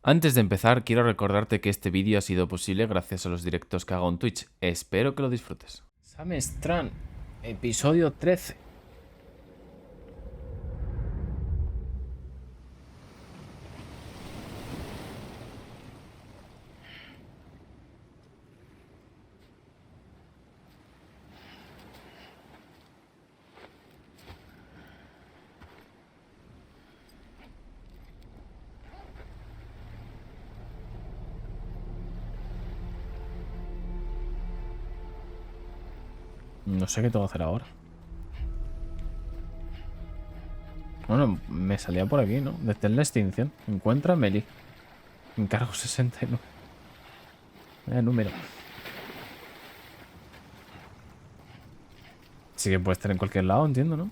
Antes de empezar, quiero recordarte que este vídeo ha sido posible gracias a los directos que hago en Twitch. Espero que lo disfrutes. Strand, episodio 13. No sé qué tengo que hacer ahora. Bueno, me salía por aquí, ¿no? Detén la extinción. Encuentra a Meli. Encargo 69. Número. Sí que puede estar en cualquier lado, entiendo, ¿no?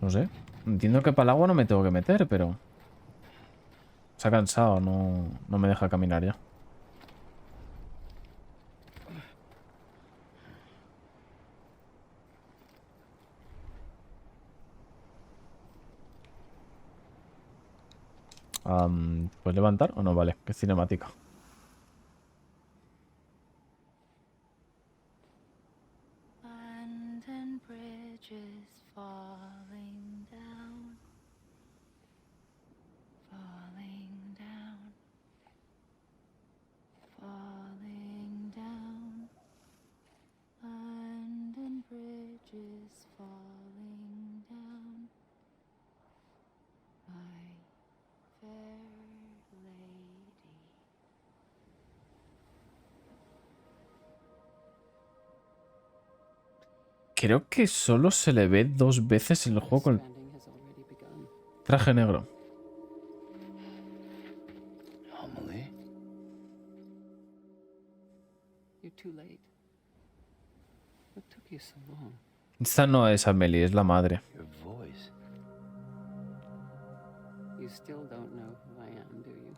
No sé. Entiendo que para el agua no me tengo que meter, pero... Se ha cansado, no me deja caminar ya. ¿Puedes levantar o no? Vale, qué cinemática. London bridges falling down, falling down, falling down. London bridges falling down, my fair lady. Creo que solo se le ve 2 veces en el juego con el Stranding has already begun. traje negro. Amelie? You're too late. What took you so long? Esta no es Amelie, es la madre. Your voice. You still don't know who I am, do you?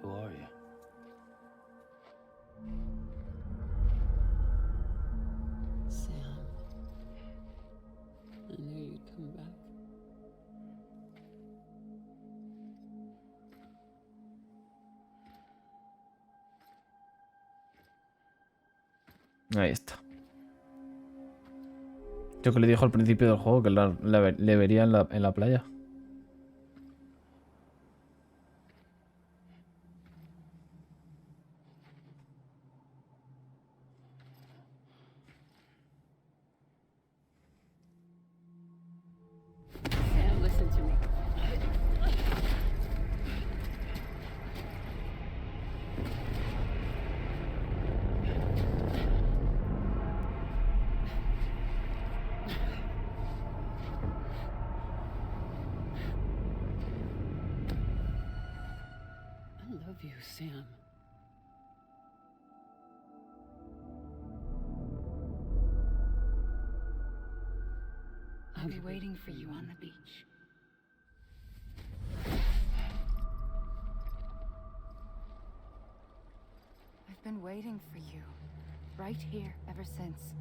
Who are you? Sam. I knew you'd come back. Ahí está. Yo que le dijo al principio del juego que le vería en la playa. Sam, listen to me. I love you, Sam. I'll be waiting for you on the beach. I've been waiting for you, right here, ever since.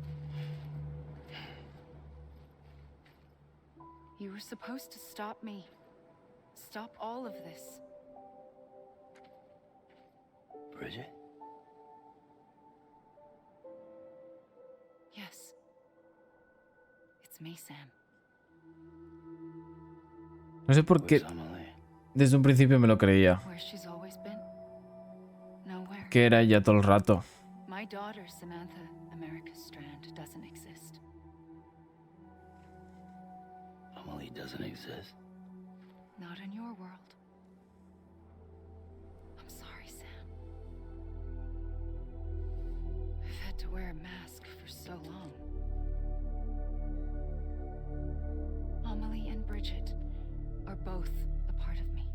You were supposed to stop me. Stop all of this. Bridget? Yes. It's me, Sam. No sé por qué Where's Amelie? desde un principio me lo creía. Where she's always been? Nowhere. Que era ella todo el rato. My daughter, Samantha America Strand, doesn't exist. Amelie doesn't exist. Not in your world. I'm sorry, Sam. I've had to wear a mask for so long. Amelie and Bridget are both a part of me.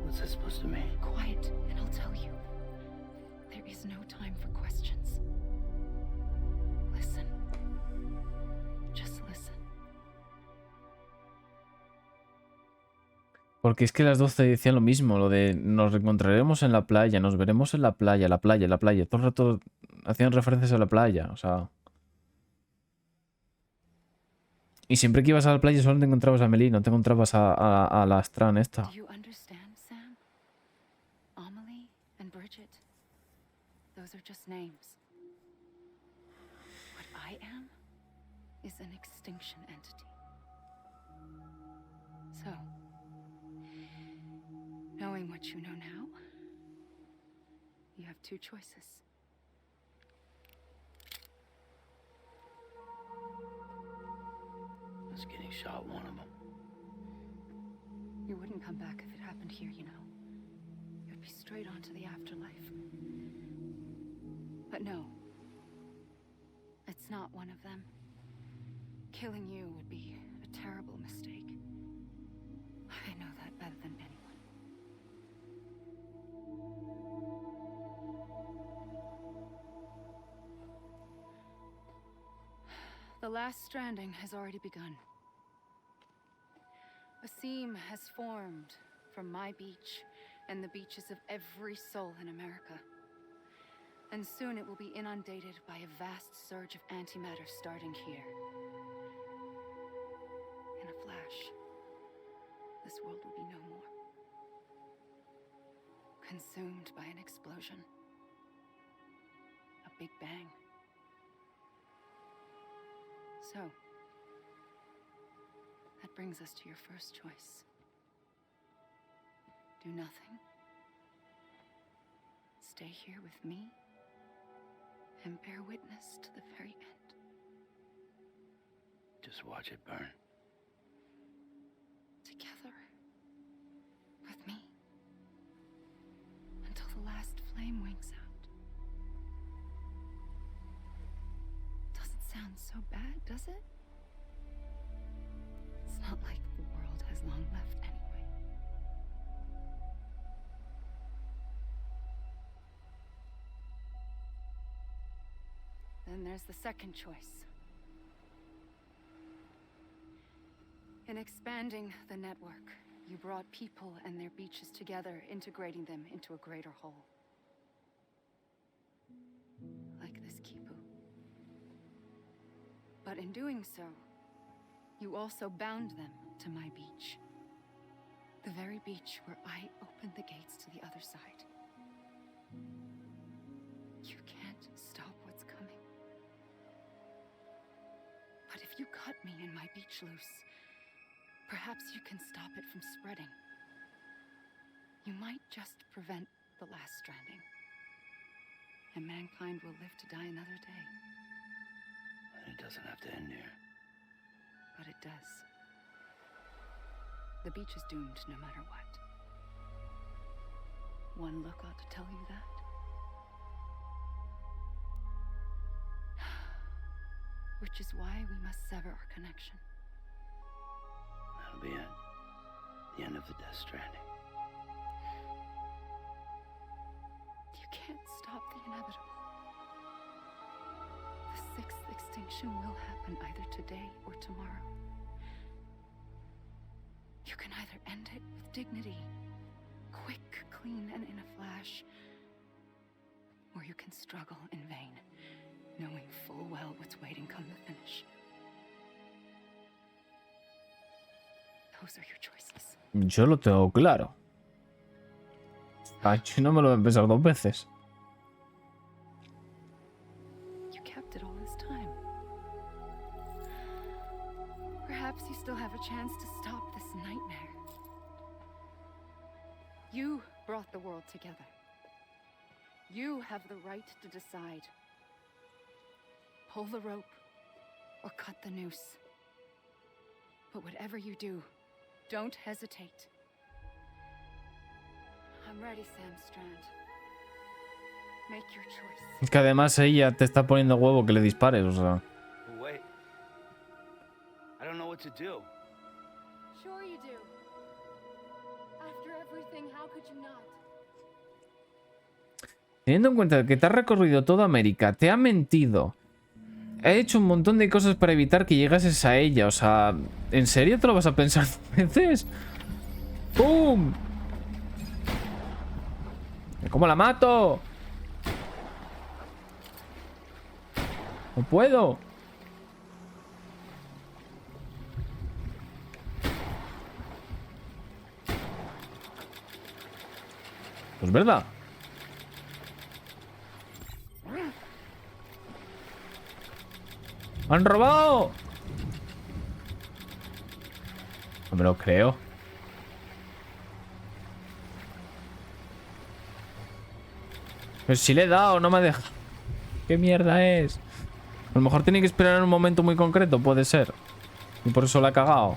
What's that supposed to mean? Quiet, and I'll tell you. There is no time for questions. Listen. Just listen. Porque es que las 12 decían lo mismo, lo de nos reencontraremos en la playa, nos veremos en la playa, la playa, la playa. Todo el rato hacían referencias a la playa, o sea... Y siempre que ibas a la playa solo te encontrabas a Amelie, no te encontrabas a la Strand esta. Do you understand, Sam? Amelie and Bridget. Those are just names. What I am is an extinction entity. So, knowing what you know now, you have two choices. Was getting shot one of them. You wouldn't come back if it happened here, you know. You'd be straight on to the afterlife. But no. It's not one of them. Killing you would be a terrible mistake. I know that better than anyone. The last stranding has already begun. A seam has formed from my beach and the beaches of every soul in America. And soon it will be inundated by a vast surge of antimatter starting here. In a flash, this world will be no more. Consumed by an explosion. A big bang. So, that brings us to your first choice. Do nothing. Stay here with me and bear witness to the very end. Just watch it burn. Together. With me. Until the last flame winks out. Doesn't sound so bad, does it? It's not like the world has long left anyway. Then there's the second choice. In expanding the network, you brought people and their beaches together, integrating them into a greater whole. Like this Kipu. But in doing so, you also bound them to my beach. The very beach where I opened the gates to the other side. You can't stop what's coming. But if you cut me and my beach loose, perhaps you can stop it from spreading. You might just prevent the last stranding. And mankind will live to die another day. And it doesn't have to end here. But it does. The beach is doomed no matter what. One look ought to tell you that. Which is why we must sever our connection. That'll be it. The end of the Death Stranding. You can't stop the inevitable. The sixth extinction will happen either today or tomorrow. You can either end it with dignity, quick, clean, and in a flash, or you can struggle in vain, knowing full well what's waiting come the finish. Those are your choices. Yo lo tengo claro. Ay, yo no me lo voy a pensar dos veces. You kept it all this time. Perhaps you still have a chance to stop this nightmare. You brought the world together. You have the right to decide. Pull the rope or cut the noose. But whatever you do, don't hesitate. I'm ready, Sam Strand. Make your choice. Es que además ella te está poniendo huevo que le dispares, o sea. Wait. I don't know what to do. Sure you do. After everything, how could you not? Teniendo en cuenta que te ha recorrido toda América, te ha mentido, ha hecho un montón de cosas para evitar que llegases a ella, o sea, ¿en serio te lo vas a pensar dos veces? ¡Pum! ¿Cómo la mato? No puedo. Pues verdad. ¡Me han robado! No me lo creo. Pero si le he dado, no me deja. ¿Qué mierda es? A lo mejor tiene que esperar en un momento muy concreto, puede ser. Y por eso la ha cagado.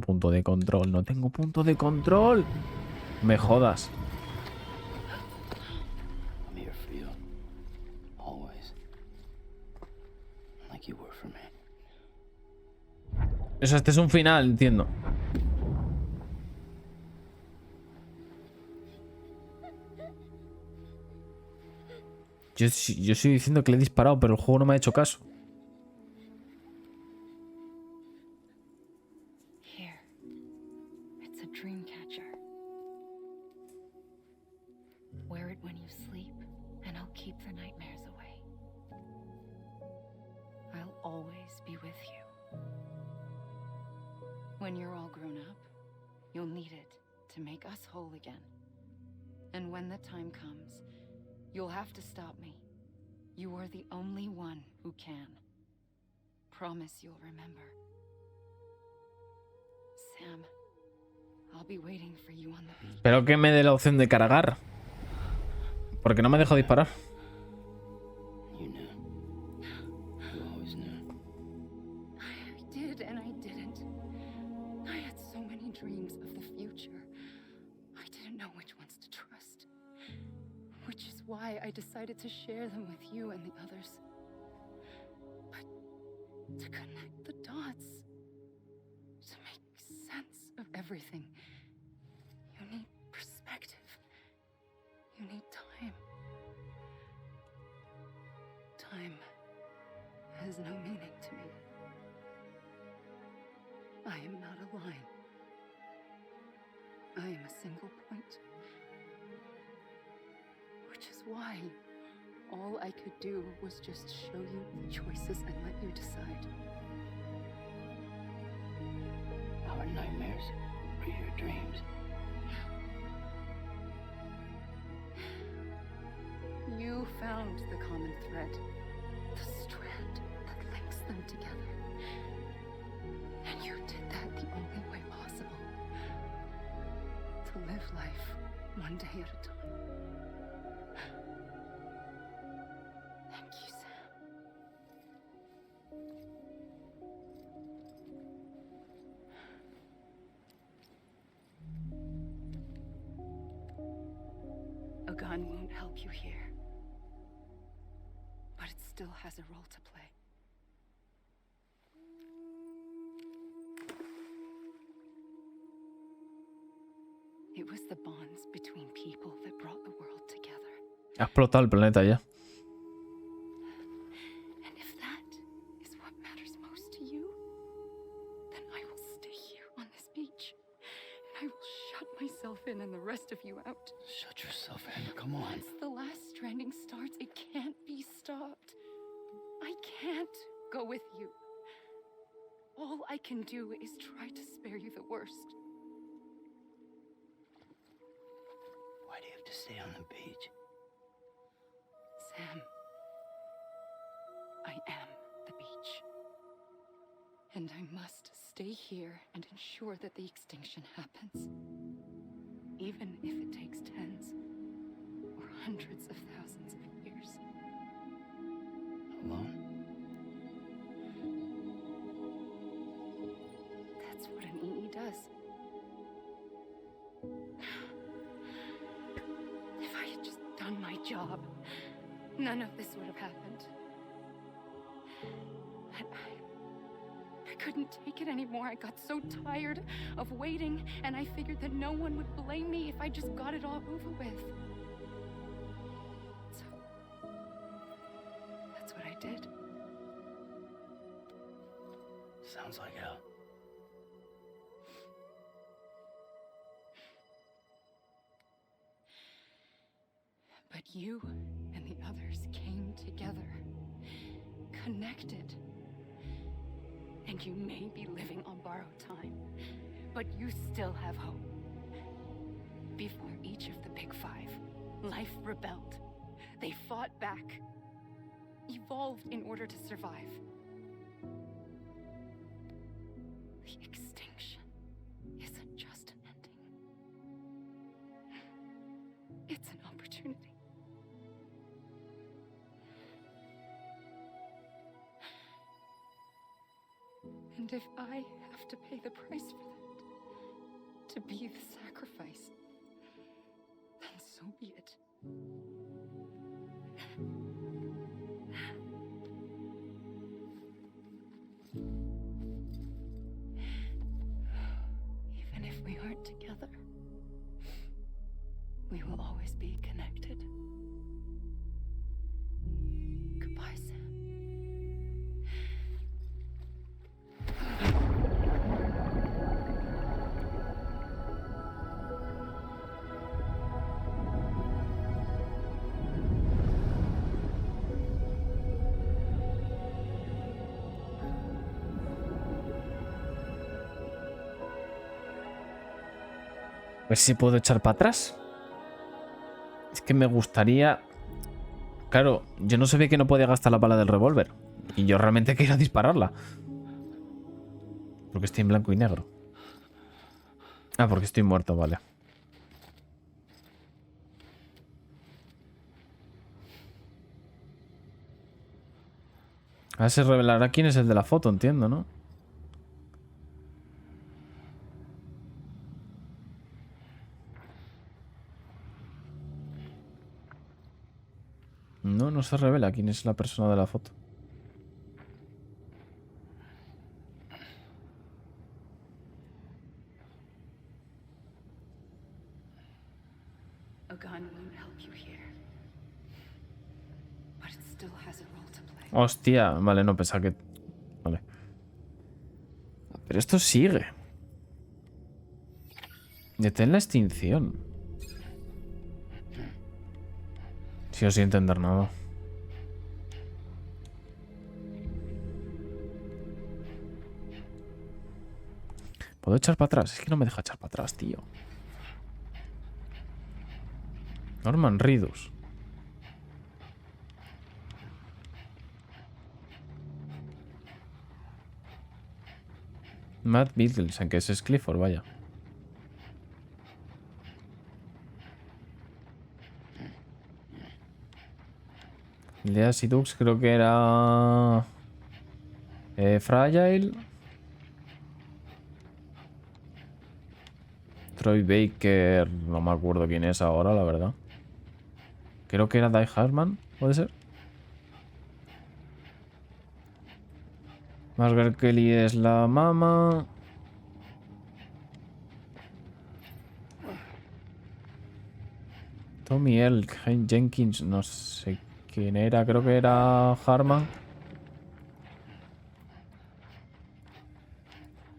Punto de control. No tengo punto de control. Me jodas. I'm here for you. Always. Like you were for me. Eso, este es un final, entiendo. Yo estoy diciendo que le he disparado, pero el juego no me ha hecho caso. Here. It's a dream catcher. Wear it when you sleep, and I'll keep the nightmares away. I'll always be with you. When you're all grown up, you'll need it to make us whole again. And when the time comes, you'll have to stop me. You are the only one who can. Promise you'll remember. Sam, I'll be waiting for you on the beach. Espero que me dé la opción de cargar. Porque no me dejo disparar. You knew. You always knew. I did and I didn't. I had so many dreams of the future. I didn't know which ones to trust. Which is why I decided to share them with you and the others. But to connect the dots, to make sense of everything, you need perspective. You need time. Time has no meaning to me. I am not a line. I am a single point. Which is why all I could do was just show you the choices and let you decide. Our nightmares are your dreams. You found the common thread, the strand that links them together. And you did that the only way possible. To live life one day at a time. Thank you, Sam. A gun won't help you here. But it still has a role to play. It was the bonds between people that brought the world together. Ha explotado el planeta ya. And if that is what matters most to you, then I will stay here on this beach. And I will shut myself in and the rest of you out. Shut yourself in. Come on. Once the last stranding starts, it can't be stopped. I can't go with you. All I can do is try to spare you the worst. Why do you have to stay on the beach? Sam, I am the beach. And I must stay here and ensure that the extinction happens. Even if it takes tens or hundreds of thousands of years. Alone? That's what an EE does. If I had just done my job, none of this would have happened. But I couldn't take it anymore. I got so tired of waiting, and I figured that no one would blame me if I just got it all over with. So Sounds like hell. But you and the others came together, connected. And you may be living on borrowed time, but you still have hope. Before each of the Big Five, life rebelled. They fought back, evolved in order to survive. The extinction isn't just an ending. It's an opportunity. And if I have to pay the price for that, to be the sacrifice, then so be it. Even if we aren't together, we will always be connected. Goodbye, Sam. A ver si puedo echar para atrás. Es que me gustaría... Claro, yo no sabía que no podía gastar la bala del revólver. Y yo realmente quería dispararla. Porque estoy en blanco y negro. Ah, porque estoy muerto, vale. Ahora se revelará quién es el de la foto, entiendo, ¿no? No, no se revela quién es la persona de la foto. A gun won't help you here. But it still has a role to play. Hostia, vale, no pensaba que... Vale. Pero esto sigue. Detén la extinción. Sigo sin entender nada. ¿Puedo echar para atrás? Es que no me deja echar para atrás, tío. Norman Reedus. Matt Mikkelsen, que es Clifford, vaya. Lea Sidux creo que era... Fragile. Troy Baker, no me acuerdo quién es ahora, la verdad. Creo que era Die Hardman, ¿puede ser? Margaret Kelly es la mama. Tommy L. Jenkins, no sé quién era, creo que era Harman.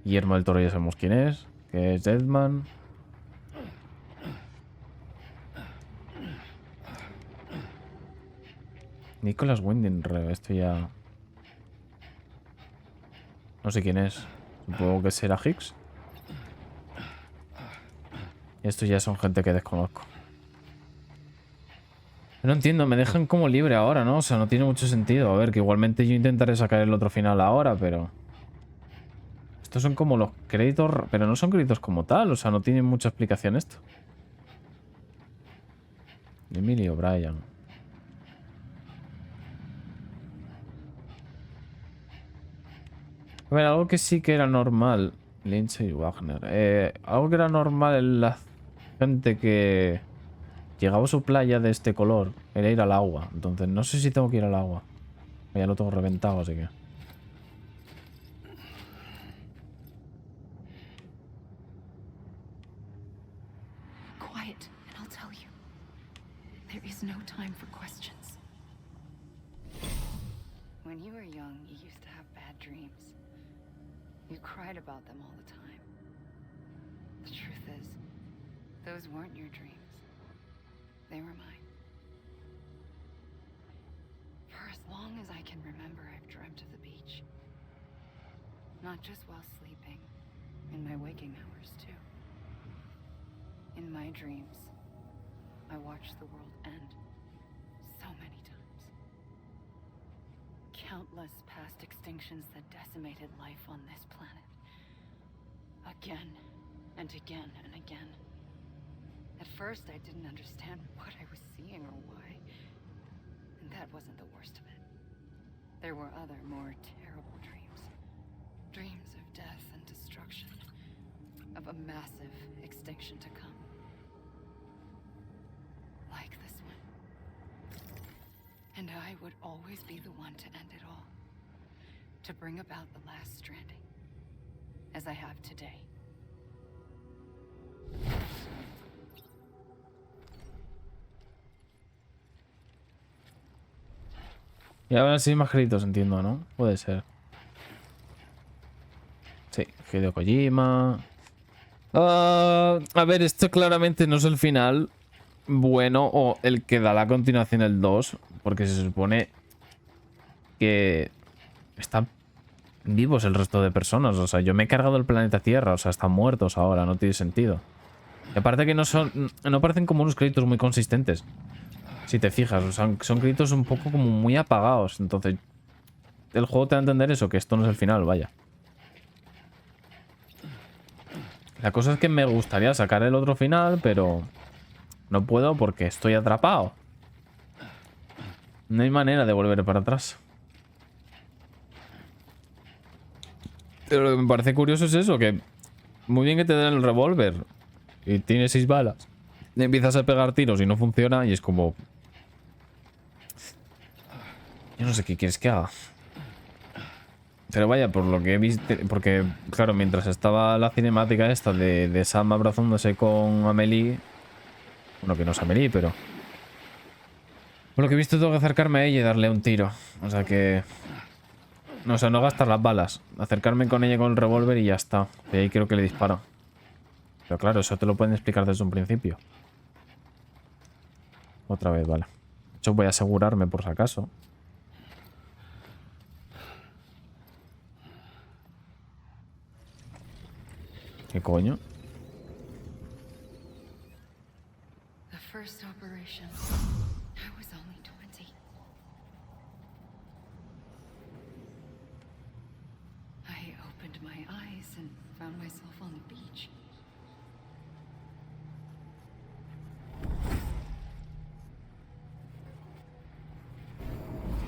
Guillermo del Toro ya sabemos quién es, que es Deadman. Nicholas Winding, esto ya... No sé quién es. Supongo que será Hicks. Estos ya son gente que desconozco. No entiendo, me dejan como libre ahora, ¿no? O sea, no tiene mucho sentido. A ver, que igualmente yo intentaré sacar el otro final ahora, pero... Estos son como los créditos, pero no son créditos como tal. O sea, no tiene mucha explicación esto. Emily O'Brien. A ver, algo que sí que era normal. Lindsay Wagner. Algo que era normal en la gente que llegaba a su playa de este color era ir al agua. Entonces no sé si tengo que ir al agua. Ya lo tengo reventado, así que... Quiet, and I'll tell you. There is no time for questions. When you were young, you used to have bad dreams. You cried about them all the time. The truth is, those weren't your dreams. They were mine. For as long as I can remember, I've dreamt of the beach. Not just while sleeping, in my waking hours too. In my dreams, I watched the world end so many times. Countless past extinctions that decimated life on this planet. Again and again and again. At first, I didn't understand what I was seeing or why. And that wasn't the worst of it. There were other, more terrible dreams. Dreams of death and destruction. Of a massive extinction to come. Like this one. And I would always be the one to end it all. To bring about the last stranding. As I have today. Y ahora sí más gritos, entiendo, ¿no? Puede ser. Sí, Hideo Kojima. A ver, esto claramente no es el final bueno o el que da la continuación el 2. Porque se supone que están vivos el resto de personas. O sea, yo me he cargado el planeta Tierra. O sea, están muertos ahora, no tiene sentido. Y aparte que no parecen como unos créditos muy consistentes. Si te fijas, o sea, son créditos un poco como muy apagados. Entonces, el juego te va a entender eso, que esto no es el final, vaya. La cosa es que me gustaría sacar el otro final, pero no puedo porque estoy atrapado. No hay manera de volver para atrás. Pero lo que me parece curioso es eso, que muy bien que te den el revólver y tiene 6 balas. Y empiezas a pegar tiros y no funciona y es como... Yo no sé qué quieres que haga. Pero vaya, por lo que he visto... Porque, claro, mientras estaba la cinemática esta de Sam abrazándose con Amelie... Bueno, que no es Amelie, pero... Por lo que he visto tengo que acercarme a ella y darle un tiro. O sea que... No, o sea, no gastar las balas. Acercarme con ella con el revólver y ya está. Y ahí creo que le disparo. Pero claro, eso te lo pueden explicar desde un principio. Otra vez, vale. De hecho, voy a asegurarme por si acaso. ¿Qué coño? The first operation. I was only 20. I opened my eyes and found myself on the beach.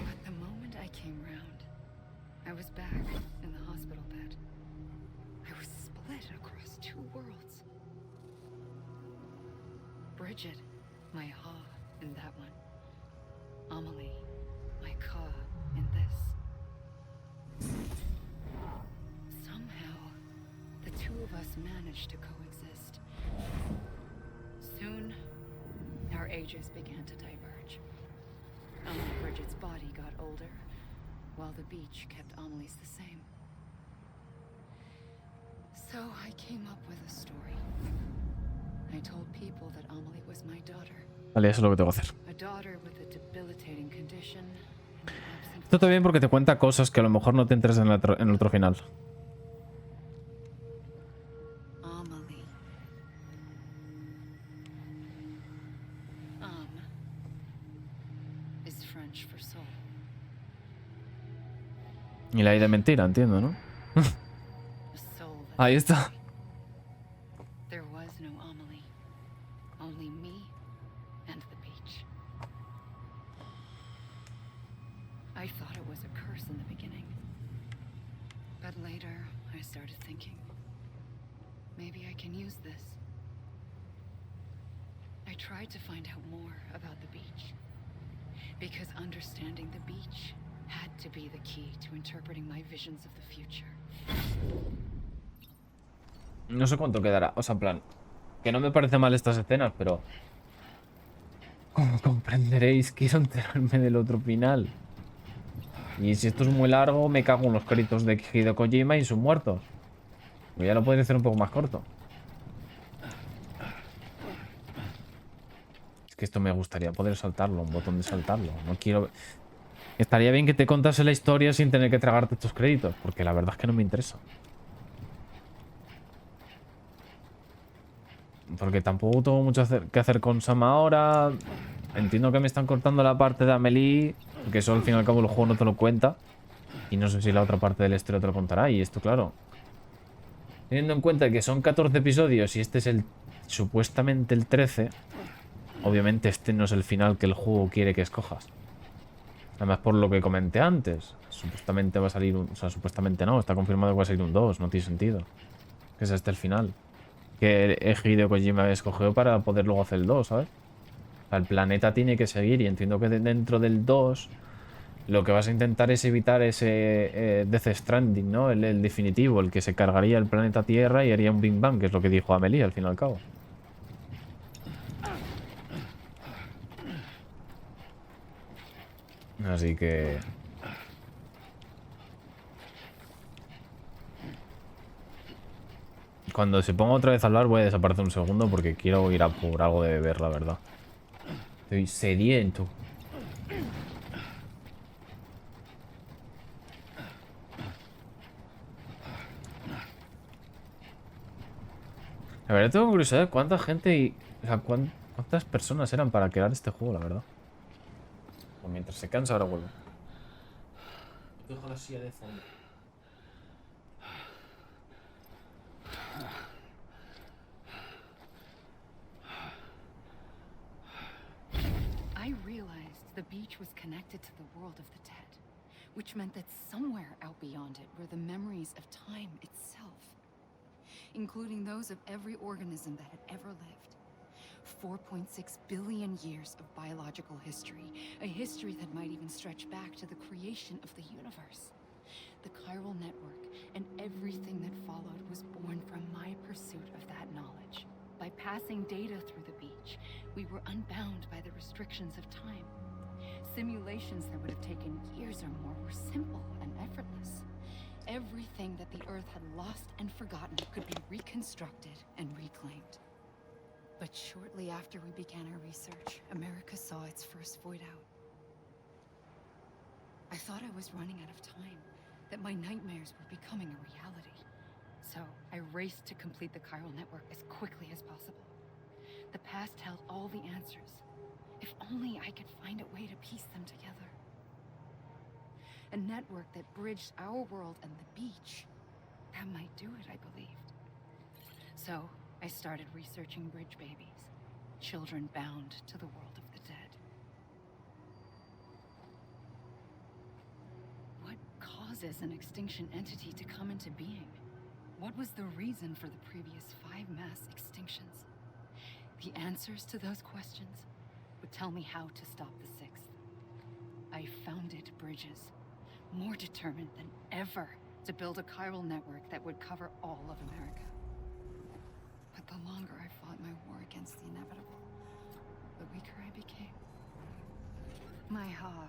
But the moment I came round, I was back in the hospital bed. I was split across 2 worlds. Bridget, my Ha in that one. Amelie, my Ka in this. Somehow, the 2 of us managed to coexist. Soon, our ages began to diverge. Only Bridget's body got older, while the beach kept Amelie's the same. So I came up with a story. I told people that Amelie was my daughter. Vale, eso es lo que tengo que hacer. A daughter with a debilitating condition. and absent Esto está bien porque te cuenta cosas que a lo mejor no te interesan en el otro final. Amelie. Is French for soul. Y la hay de mentira, entiendo, ¿no? A soul that Ahí está. there was no Amelie. Only me and the beach. I thought it was a curse in the beginning. But later, I started thinking, maybe I can use this. I tried to find out more about the beach. Because understanding the beach had to be the key to interpreting my visions of the future. No sé cuánto quedará. O sea, en plan, que no me parece mal estas escenas, pero... Como comprenderéis, quiero enterarme del otro final. Y si esto es muy largo, me cago en los créditos de Hideo Kojima y sus muertos. Pues ya lo podría hacer un poco más corto. Es que esto me gustaría poder saltarlo, un botón de saltarlo. No quiero... Estaría bien que te contase la historia sin tener que tragarte estos créditos, porque la verdad es que no me interesa. Porque tampoco tengo mucho que hacer con Sam ahora. Entiendo que me están cortando la parte de Amelie, porque eso al fin y al cabo el juego no te lo cuenta. Y no sé si la otra parte de la historia te lo contará. Y esto, claro, teniendo en cuenta que son 14 episodios y este es el supuestamente el 13, obviamente este no es el final que el juego quiere que escojas. Además, por lo que comenté antes, supuestamente va a salir un... O sea, supuestamente no, está confirmado que va a salir un 2, no tiene sentido. Que es este el final. Que Hideo Kojima escogió para poder luego hacer el 2, ¿sabes? O sea, el planeta tiene que seguir y entiendo que dentro del 2 lo que vas a intentar es evitar ese Death Stranding, ¿no? El definitivo, el que se cargaría el planeta Tierra y haría un Big Bang, que es lo que dijo Amelie al fin y al cabo. Así que... Cuando se ponga otra vez a hablar voy a desaparecer un segundo porque quiero ir a por algo de beber, la verdad. Estoy sediento. La verdad tengo curiosidad de cuánta gente y... O sea, cuántas personas eran para crear este juego, la verdad. Pues mientras se cansa ahora vuelvo. Dejo la silla de fondo. I realized the beach was connected to the world of the dead, which meant that somewhere out beyond it were the memories of time itself, including those of every organism that had ever lived. 4.6 billion years of biological history, a history that might even stretch back to the creation of the universe. The chiral network and everything that followed was born from my pursuit of that knowledge. By passing data through the beach, we were unbound by the restrictions of time. Simulations that would have taken years or more were simple and effortless. Everything that the Earth had lost and forgotten could be reconstructed and reclaimed. But shortly after we began our research, America saw its first void out. I thought I was running out of time, that my nightmares were becoming a reality. So I raced to complete the chiral network as quickly as possible. The past held all the answers. If only I could find a way to piece them together. A network that bridged our world and the beach. That might do it, I believed. So I started researching bridge babies, children bound to the world of the dead. What causes an extinction entity to come into being? What was the reason for the previous 5 mass extinctions? The answers to those questions would tell me how to stop the 6th. I founded bridges, more determined than ever to build a chiral network that would cover all of America. But the longer I fought my war against the inevitable, the weaker I became. My Ha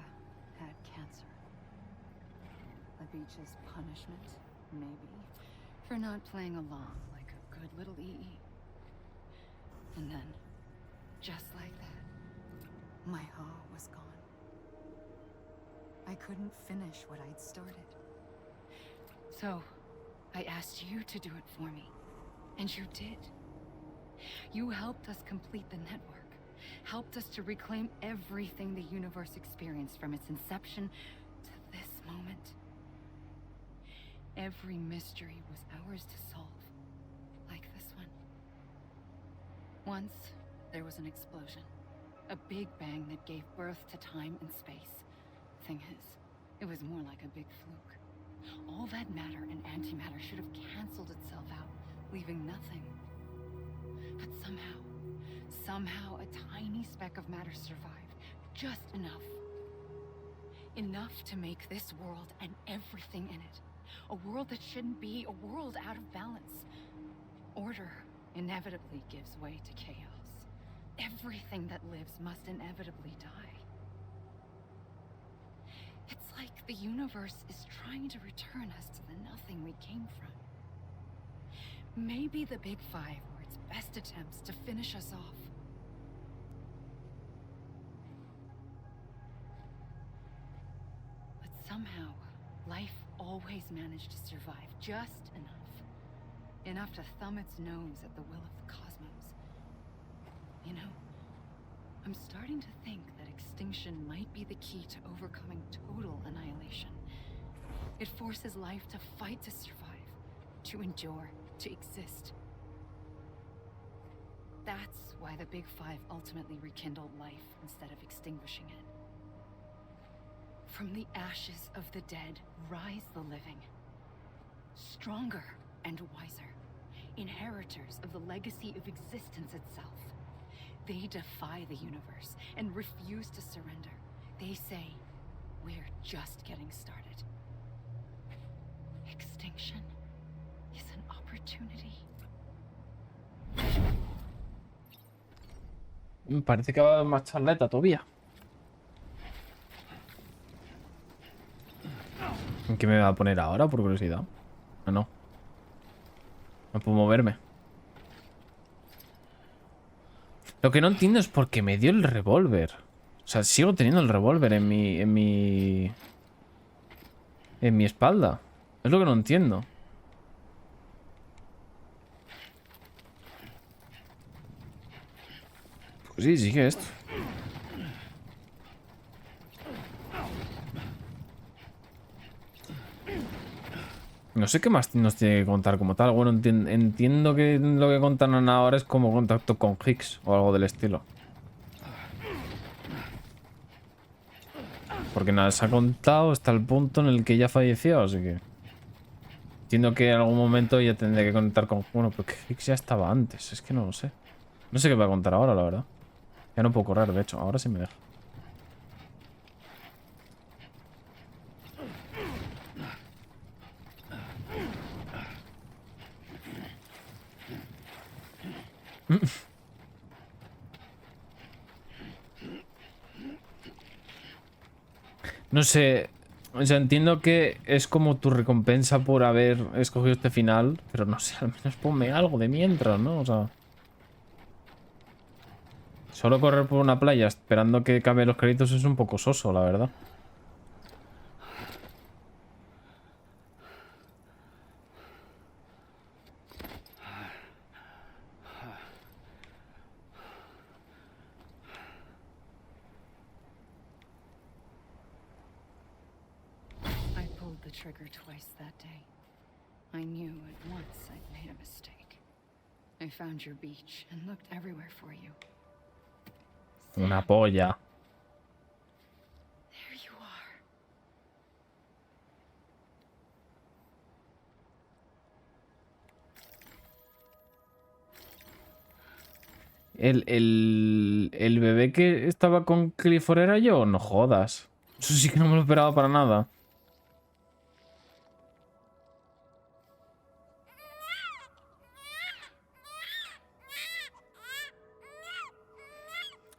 had cancer. The beach's punishment, maybe, for not playing along like a good little EE. And then, just like that, my Ha was gone. I couldn't finish what I'd started. So, I asked you to do it for me. And you did. You helped us complete the network. Helped us to reclaim everything the universe experienced from its inception to this moment. Every mystery was ours to solve, like this one. Once, there was an explosion. A big bang that gave birth to time and space. Thing is, it was more like a big fluke. All that matter and antimatter should have canceled itself out, leaving nothing. But somehow a tiny speck of matter survived. Just enough. Enough to make this world and everything in it. A world that shouldn't be, a world out of balance. Order inevitably gives way to chaos. Everything that lives must inevitably die. It's like The universe is trying to return us to the nothing we came from. Maybe the Big Five were its best attempts to finish us off. But somehow, life always managed to survive just enough. Enough to thumb its nose at the will of the cosmos. You know, I'm starting to think that extinction might be the key to overcoming total annihilation. It forces life to fight to survive, to endure, to exist. That's why the Big Five ultimately rekindled life instead of extinguishing it. From the ashes of the dead rise the living. Stronger and wiser. Inheritors of the legacy of existence itself. They defy the universe and refuse to surrender. They say, we're just getting started. Extinction is an opportunity. Me parece que va a haber más charleta todavía. ¿Qué me va a poner ahora, por curiosidad? Ah, no. No puedo moverme. Lo que no entiendo es por qué me dio el revólver. O sea, sigo teniendo el revólver en mi espalda. Es lo que no entiendo. Pues sí, sigue esto. No sé qué más nos tiene que contar como tal. Bueno, entiendo que lo que contan ahora es como contacto con Higgs o algo del estilo. Porque nada, se ha contado hasta el punto en el que ya falleció, así que... Entiendo que en algún momento ya tendré que conectar con... Bueno, porque Higgs ya estaba antes, es que no lo sé. No sé qué va a contar ahora, la verdad. Ya no puedo correr, de hecho, ahora sí me deja. No sé, o sea, entiendo que es como tu recompensa por haber escogido este final, pero no sé, al menos ponme algo de mientras, ¿no? O sea... Solo correr por una playa esperando que acabe los créditos es un poco soso, la verdad. I pulled the trigger twice that day. I knew at once I'd made a mistake. I found your beach and looked everywhere for you. Una polla. There you are. ¿El bebé que estaba con Clifford era yo? No jodas. Eso sí que no me lo esperaba para nada.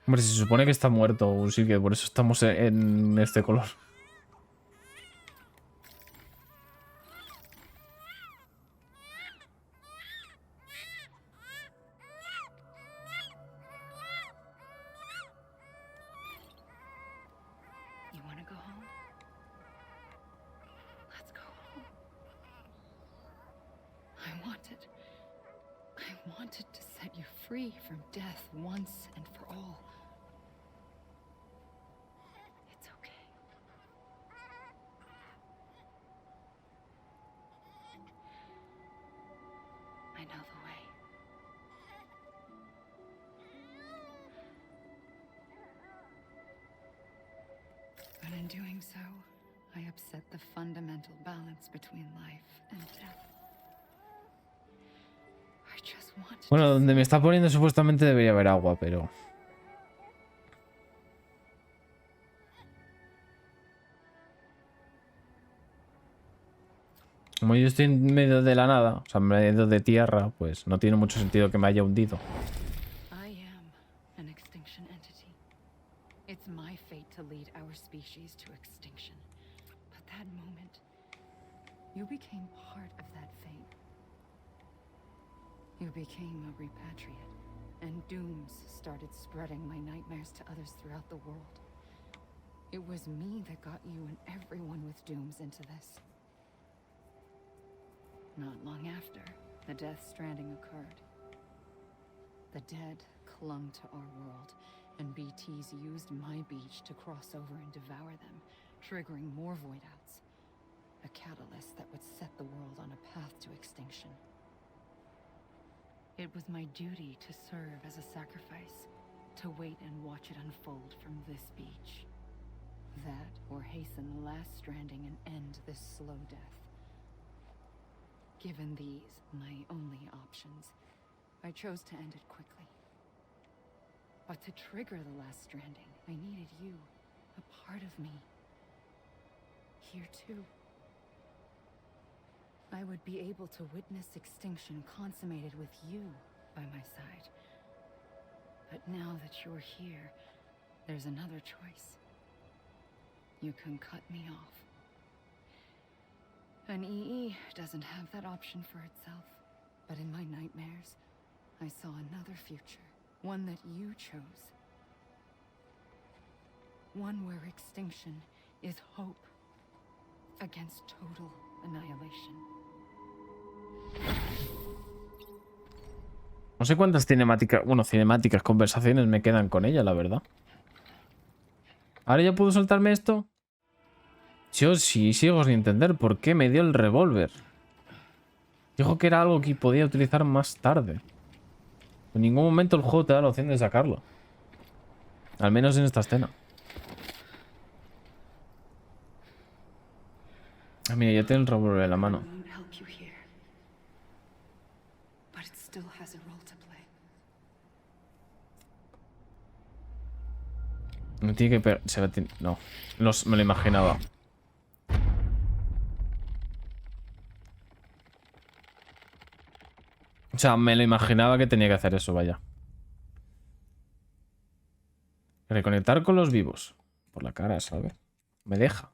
Hombre, se supone que está muerto, sí que por eso estamos en este color. You want to go home? Let's go home. I wanted to set you free from death once and for all. It's okay. I know the way. But in doing so, I upset the fundamental balance between life and death. I just wanted Bueno, to donde me está poniendo supuestamente debería haber agua, pero... Como yo estoy en medio de la nada, o sea, en medio de tierra, pues no tiene mucho sentido que me haya hundido. I am an extinction entity. It's my fate to lead our species to extinction. But that moment, you became part of that fate. You became a repatriate, and dooms started spreading my nightmares to others throughout the world. It was me that got you and everyone with dooms into this. Not long after, the Death Stranding occurred. The dead clung to our world, and BTs used my beach to cross over and devour them, triggering more void-outs. A catalyst that would set the world on a path to extinction. It was my duty to serve as a sacrifice, to wait and watch it unfold from this beach. That, or hasten the last stranding and end this slow death. Given these, my only options, I chose to end it quickly. But to trigger the last stranding, I needed you, a part of me. Here too. I would be able to witness extinction consummated with you by my side. But now that you're here, there's another choice. You can cut me off. An EE doesn't have that option for itself. But in my nightmares, I saw another future. One that you chose. One where extinction is hope against total annihilation. No sé cuántas cinemáticas, conversaciones me quedan con ella, la verdad. ¿Ahora ya puedo soltarme esto? Yo sí sigo sin entender por qué me dio el revólver. Dijo que era algo que podía utilizar más tarde. En ningún momento el juego te da la opción de sacarlo. Al menos en esta escena. Ah, mira, ya tiene el revólver en la mano. No tiene que pegar. No. Me lo imaginaba. O sea, me lo imaginaba que tenía que hacer eso, vaya. Reconectar con los vivos. Por la cara, ¿sabes? Me deja.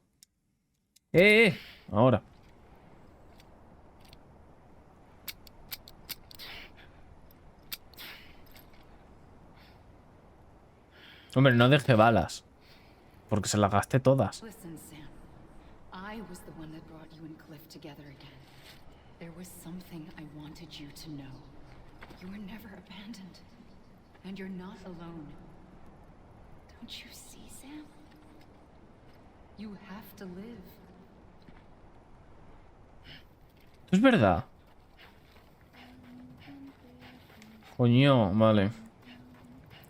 Ahora. Hombre, no deje balas. Porque se las gasté todas. Listen, Sam. I was the one that brought you and Cliff together again. There was something I wanted you to know. You were never abandoned. And you're not alone. Don't you see, Sam? You have to live. Es verdad. Coño, vale.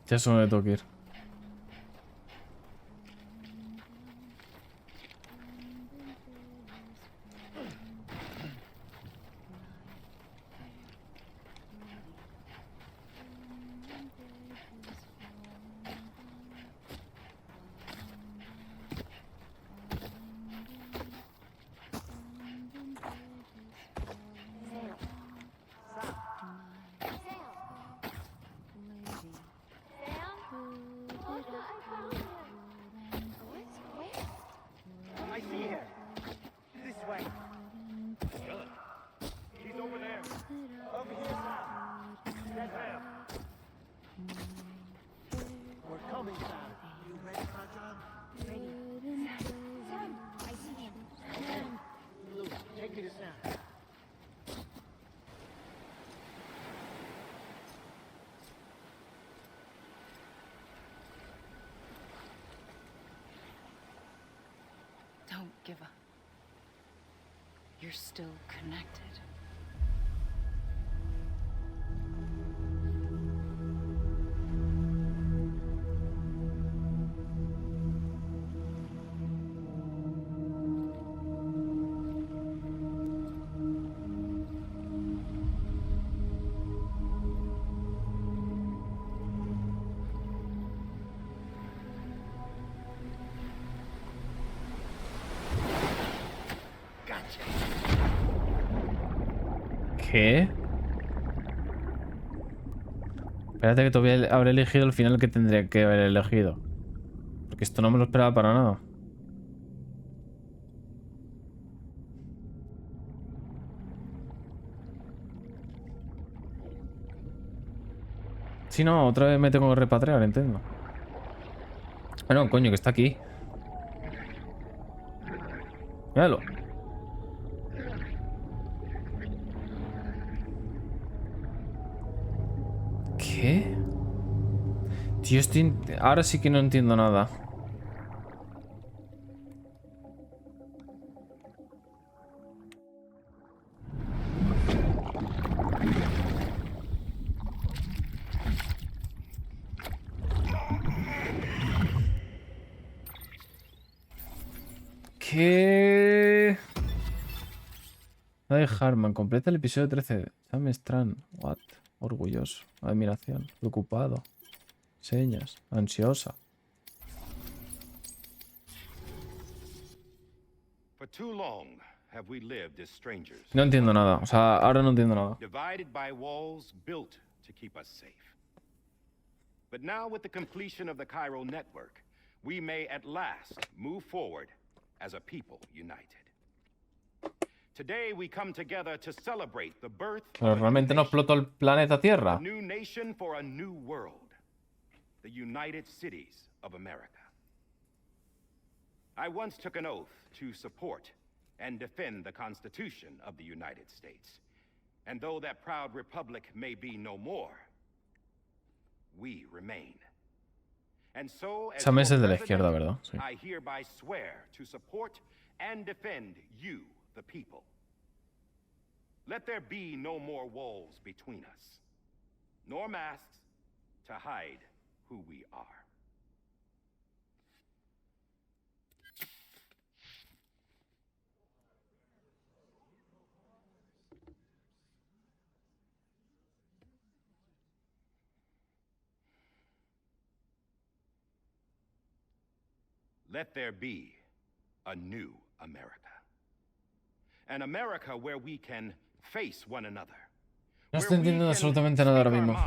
Ya se me tengo que ir. Don't give up. You're still connected. ¿Qué? Espérate que todavía habré elegido el final que tendría que haber elegido. Porque esto no me lo esperaba para nada. Sí, no, otra vez me tengo que repatriar, entiendo. Ah, no, coño, que está aquí. Míralo. ¿Qué? Tío, ahora sí que no entiendo nada. ¿Qué? Ay, Harman, completa el episodio 13. Sam Strand. What? Orgulloso. Admiración. Preocupado. Señas. Ansiosa. For too long have we lived as strangers. No entiendo nada. O sea, ahora no entiendo nada. Divided by walls built to keep us safe. But now with the completion of the Cairo network, we may at last move forward as a people united. Today we come together to celebrate the birth Pero realmente no explotó el planeta Tierra. a new nation for a new world. The United Cities of America. I once took an oath to support and defend the Constitution of the United States. And though that proud republic may be no more, we remain. And so, as Sam es el de la your izquierda, president, ¿verdad? Sí. I hereby swear to support and defend you, the people. Let there be no more walls between us, nor masks to hide who we are. Let there be a new America. An America where we can face one another. No estoy entendiendo absolutamente nada ahora mismo.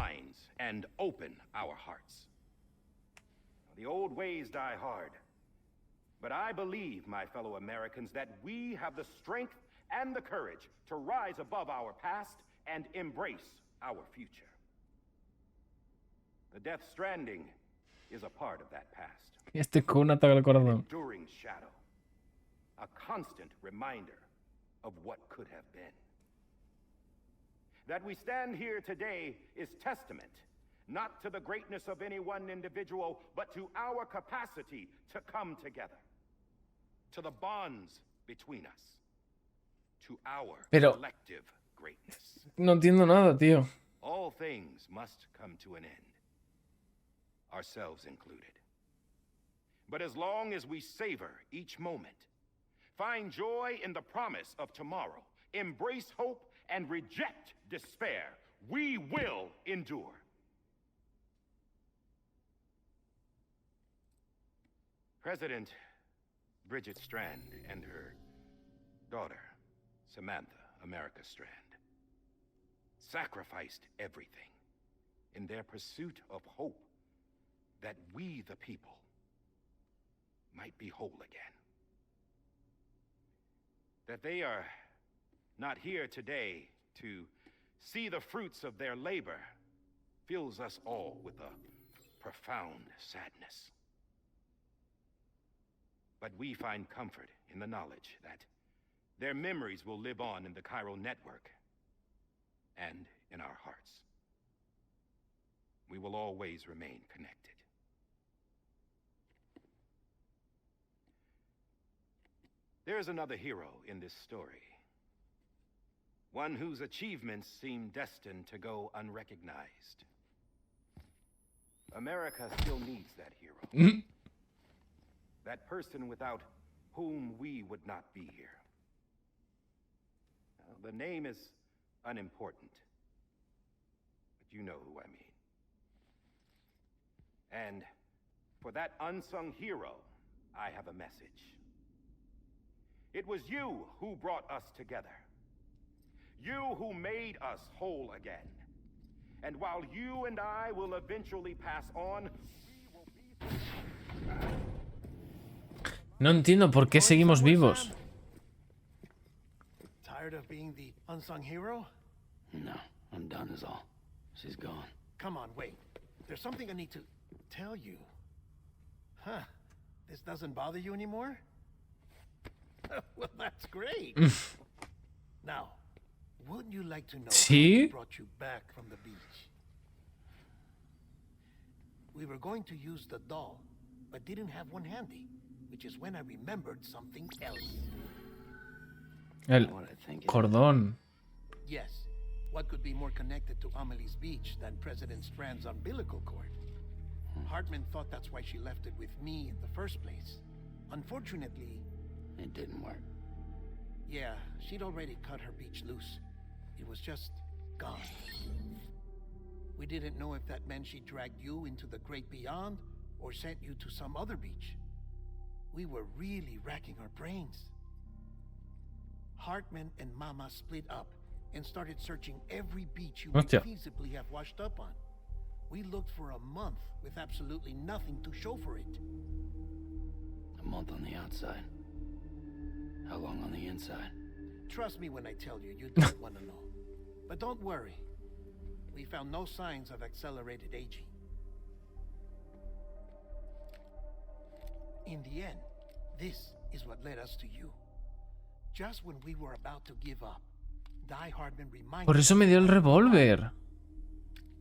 And open our hearts. The old ways die hard. But I believe, my fellow Americans, that we have the strength and the courage to rise above our past and embrace our future. The Death Stranding is a part of that past. Este con un ataque al corazón. Enduring shadow. A constant reminder of what could have been. That we stand here today is testament, not to the greatness of any one individual, but to our capacity to come together. To the bonds between us. To our collective greatness. No entiendo nada, tío. All things must come to an end. Ourselves included. But as long as we savor each moment, find joy in the promise of tomorrow, embrace hope, and reject despair, we will endure. President Bridget Strand and her daughter, Samantha America Strand, sacrificed everything in their pursuit of hope that we, the people, might be whole again. That they are not here today to see the fruits of their labor fills us all with a profound sadness. But we find comfort in the knowledge that their memories will live on in the Cairo network and in our hearts. We will always remain connected. There is another hero in this story. One whose achievements seem destined to go unrecognized. America still needs that hero. That person without whom we would not be here. Now, the name is unimportant, but you know who I mean. And for that unsung hero, I have a message. It was you who brought us together. You who made us whole again. And while you and I will eventually pass on, we will be... No entiendo por qué seguimos vivos. Tired of being the unsung hero? No, I'm done is all. She's gone. Come on, wait. There's something I need to tell you. Huh. This doesn't bother you anymore? Well, that's great. Now, wouldn't you like to know Sí. what brought you back from the beach? We were going to use the doll, but didn't have one handy, which is when I remembered something else. El What I think is cordón. Yes. What could be more connected to Amelie's beach than President Strand's umbilical cord? Hartman thought that's why she left it with me in the first place. Unfortunately, it didn't work. yeah, she'd already cut her beach loose. It was just gone. We didn't know if that meant she dragged you into the great beyond or sent you to some other beach. We were really racking our brains. Hartman and Mama split up and started searching every beach you would Hostia. feasibly have washed up on. We looked for a month with absolutely nothing to show for it. A month on the outside. How long on the inside? Trust me when I tell you, you don't want to know. But don't worry. We found no signs of accelerated aging. In the end, this is what led us to you. Just when we were about to give up, Die Hardman reminded Por eso me dio el revólver.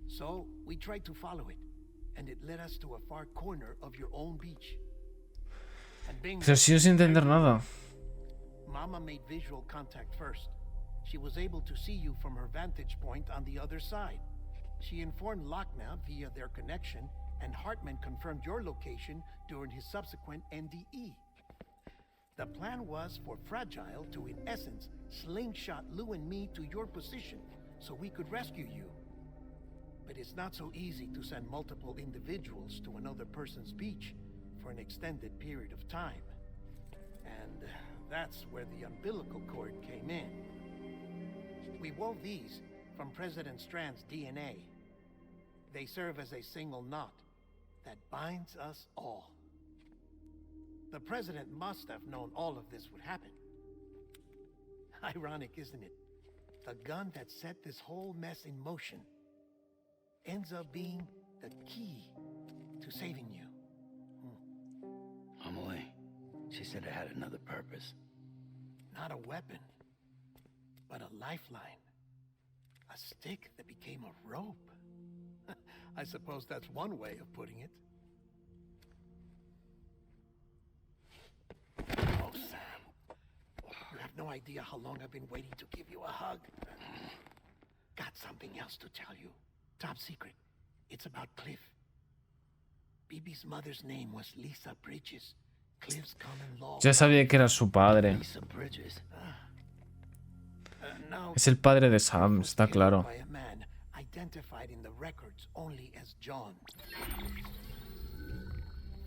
So we tried to follow it, and it led us to a far corner of your own beach. And bingo, Pero sigo sin entender nada. Mama made visual contact first. She was able to see you from her vantage point on the other side. She informed Lochna via their connection, and Hartman confirmed your location during his subsequent NDE. The plan was for Fragile to, in essence, slingshot Lou and me to your position so we could rescue you. But it's not so easy to send multiple individuals to another person's beach for an extended period of time. And that's where the umbilical cord came in. We wove these from President Strand's DNA. They serve as a single knot that binds us all. The President must have known all of this would happen. Ironic, isn't it? The gun that set this whole mess in motion ends up being the key to saving you. Amelie, she said it had another purpose. Not a weapon, but a lifeline. A stick that became a rope. I suppose that's one way of putting it. Oh, Sam. You have no idea how long I've been waiting to give you a hug. Got something else to tell you. Top secret. It's about Cliff. Bibi's mother's name was Lisa Bridges. Cliff's common law. Ya sabía que era su padre. Lisa Bridges. Now, Es el padre de Sam, está claro. by a man identified in the records only as John.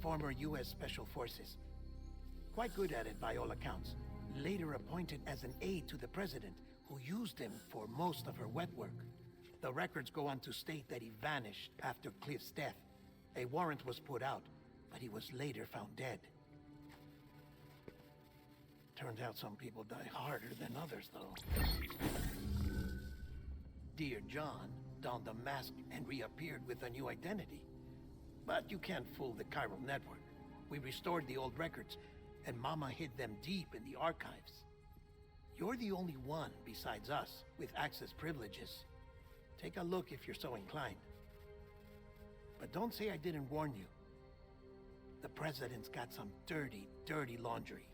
Former U.S. Special Forces. Quite good at it by all accounts. Later appointed as an aide to the president, who used him for most of her wet work. The records go on to state that he vanished after Cliff's death. A warrant was put out, but he was later found dead. Turns out some people die harder than others, though. Dear John donned a mask and reappeared with a new identity. But you can't fool the chiral network. We restored the old records, and Mama hid them deep in the archives. You're the only one besides us with access privileges. Take a look if you're so inclined. But don't say I didn't warn you. The president's got some dirty, dirty laundry.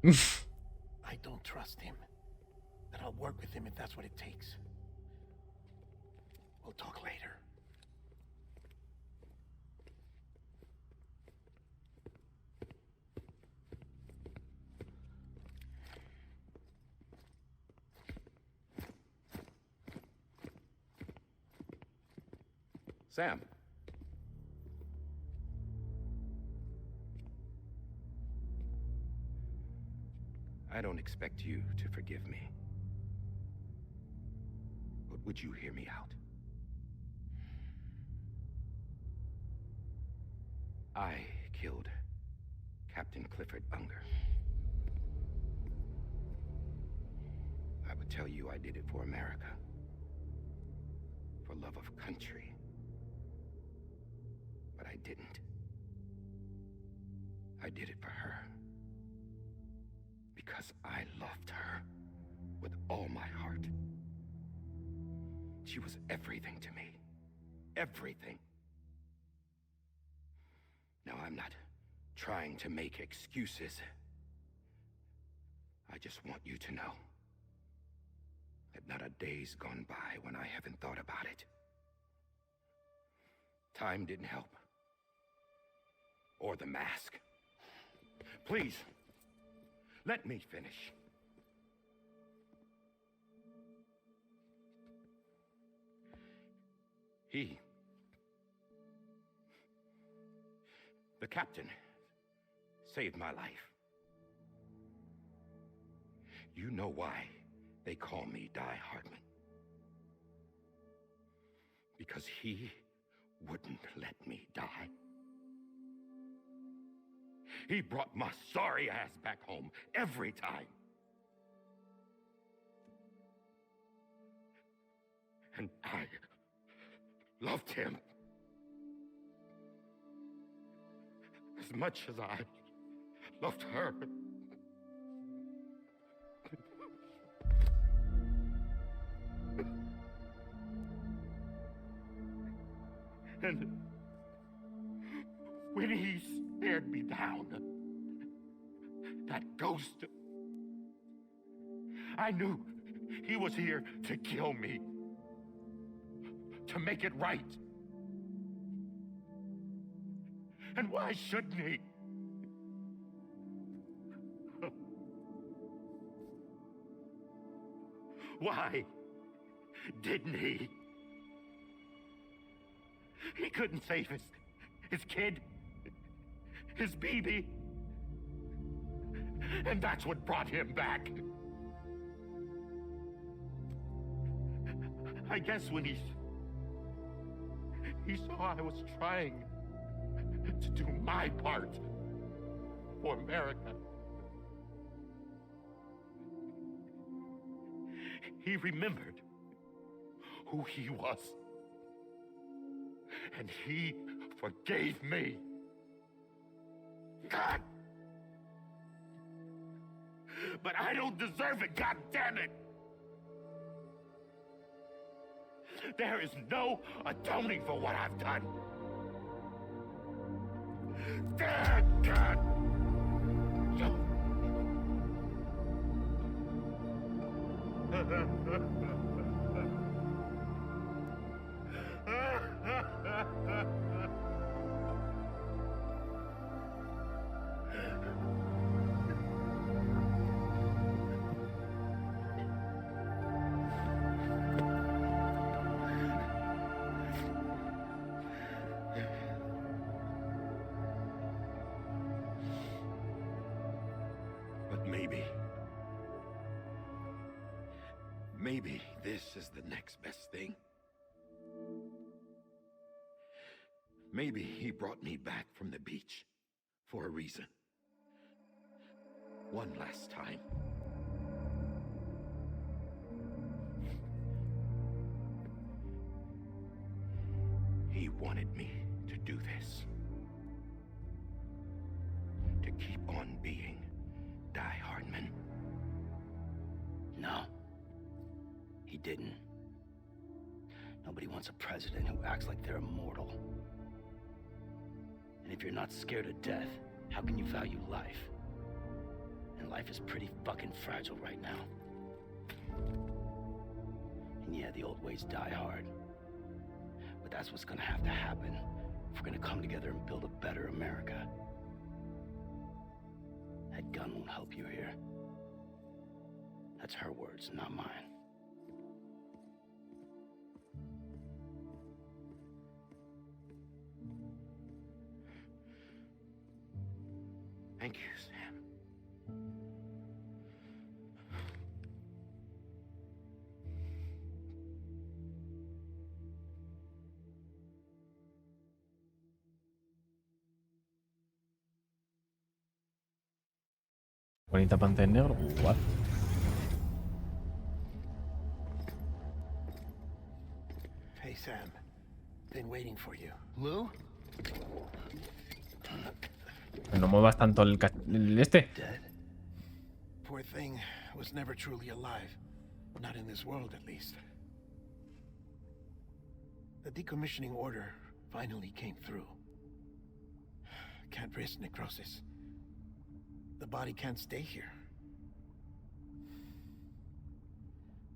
I don't trust him, but I'll work with him if that's what it takes. We'll talk later. Sam. I don't expect you to forgive me. But would you hear me out? I killed Captain Clifford Unger. I would tell you I did it for America. for love of country. But I didn't. I did it for her. Because I loved her with all my heart. She was everything to me. Everything. Now, I'm not trying to make excuses. I just want you to know that not a day's gone by when I haven't thought about it. Time didn't help. Or the mask. Please, let me finish. The captain, saved my life. You know why they call me Die Hardman. Because he wouldn't let me die. He brought my sorry ass back home every time. And I loved him as much as I loved her. And when he stared me down, that ghost, I knew he was here to kill me, to make it right. And why shouldn't he? Why didn't he? He couldn't save his kid, his baby. And that's what brought him back. I guess when he saw I was trying to do my part for America, he remembered who he was. And he forgave me. God! But I don't deserve it, God damn it! There is no atoning for what I've done. God! But maybe this is the next best thing. Maybe he brought me back from the beach for a reason. One last time. He wanted me to do this. To keep on being Die Hardman. No. He didn't. Nobody wants a president who acts like they're immortal. And if you're not scared of death, how can you value life? And life is pretty fucking fragile right now. And yeah, the old ways die hard. But that's what's gonna have to happen if we're gonna come together and build a better America. That gun won't help you here. That's her words, not mine. Thank you, Sam. Bonita pantalla en negro. What? Face. Sam. Been waiting for you. Lou? No muevas tanto el este. Dead? Poor thing was never truly alive. Not in this world, at least. The decommissioning order finally came through. Can't risk necrosis. The body can't stay here.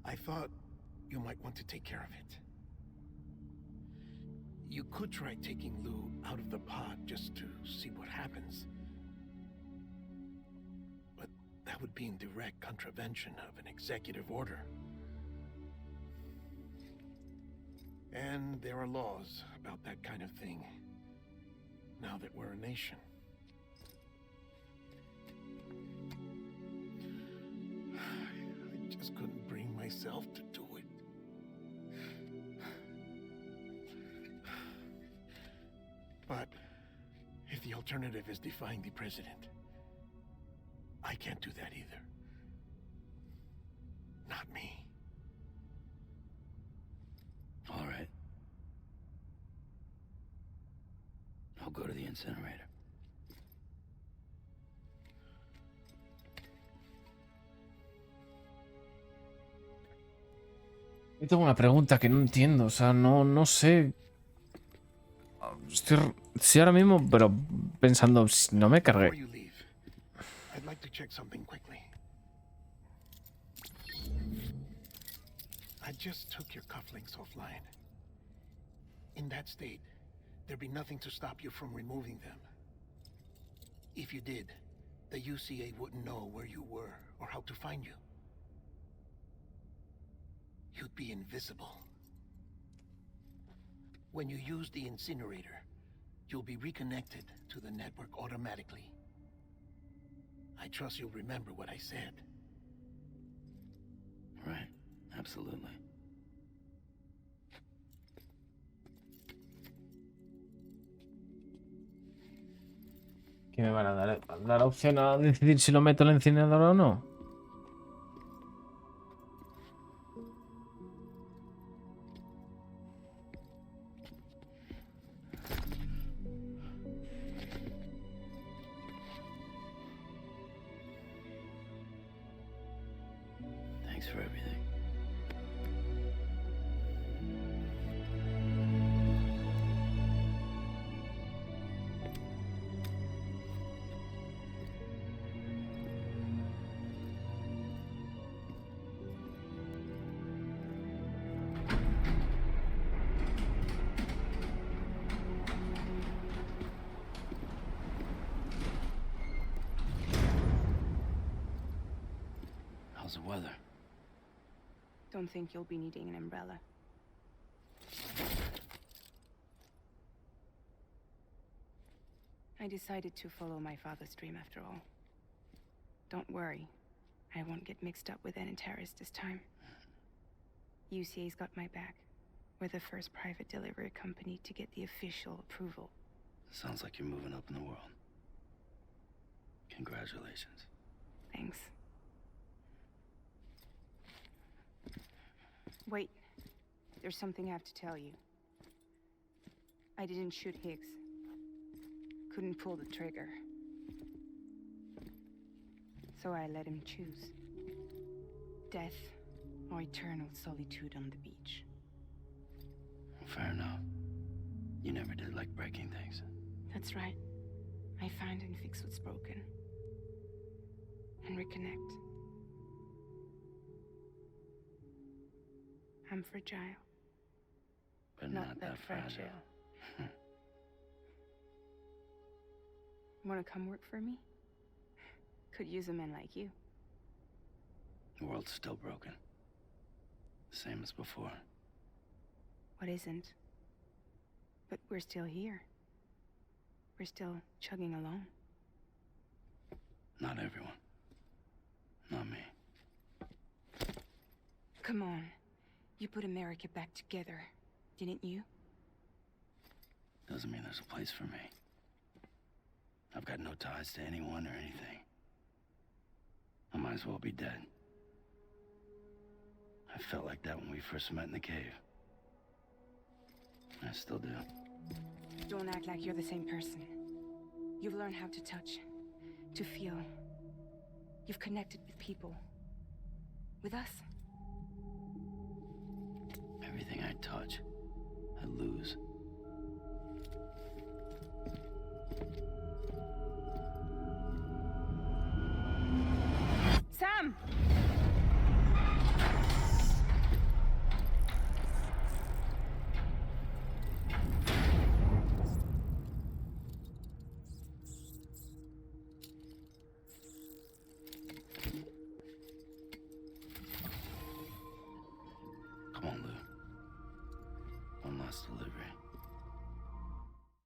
I thought you might want to take care of it. You could try taking Lou out of the pod just to see what happens. But that would be in direct contravention of an executive order. And there are laws about that kind of thing, now that we're a nation. I just couldn't bring myself to do it. But if the alternative is defying the president, I can't do that either. Not me. All right. I'll go to the incinerator. Yo tengo una pregunta que no entiendo, o sea, no sé. Sí, ahora mismo, pero pensando, si no me Before cargué. you leave, I'd like to check something quickly. I just took your cufflinks offline. In that state, there'd be nothing to stop you from removing them. If you did, the UCA wouldn't know where you were or how to find you. You'd be invisible. When you use the incinerator, you'll be reconnected to the network automatically. I trust you'll remember what I said. Right. Absolutely. ¿Qué me van a dar? ¿Dar opción a decidir si lo meto en la incineradora o no? Thanks for everything. How's the weather? Don't think you'll be needing an umbrella. I decided to follow my father's dream after all. Don't worry. I won't get mixed up with any terrorists this time. UCA's got my back. We're the first private delivery company to get the official approval. Sounds like you're moving up in the world. Congratulations. Thanks. Wait. There's something I have to tell you. I didn't shoot Higgs. Couldn't pull the trigger. So I let him choose. Death or eternal solitude on the beach. Fair enough. You never did like breaking things. That's right. I find and fix what's broken. And reconnect. I'm fragile. But not that fragile. Wanna come work for me? Could use a man like you. The world's still broken. Same as before. What isn't? But we're still here. We're still chugging along. Not everyone. Not me. Come on. You put America back together, didn't you? Doesn't mean there's a place for me. I've got no ties to anyone or anything. I might as well be dead. I felt like that when we first met in the cave. I still do. Don't act like you're the same person. You've learned how to touch, to feel. You've connected with people. With us. Everything I touch, I lose.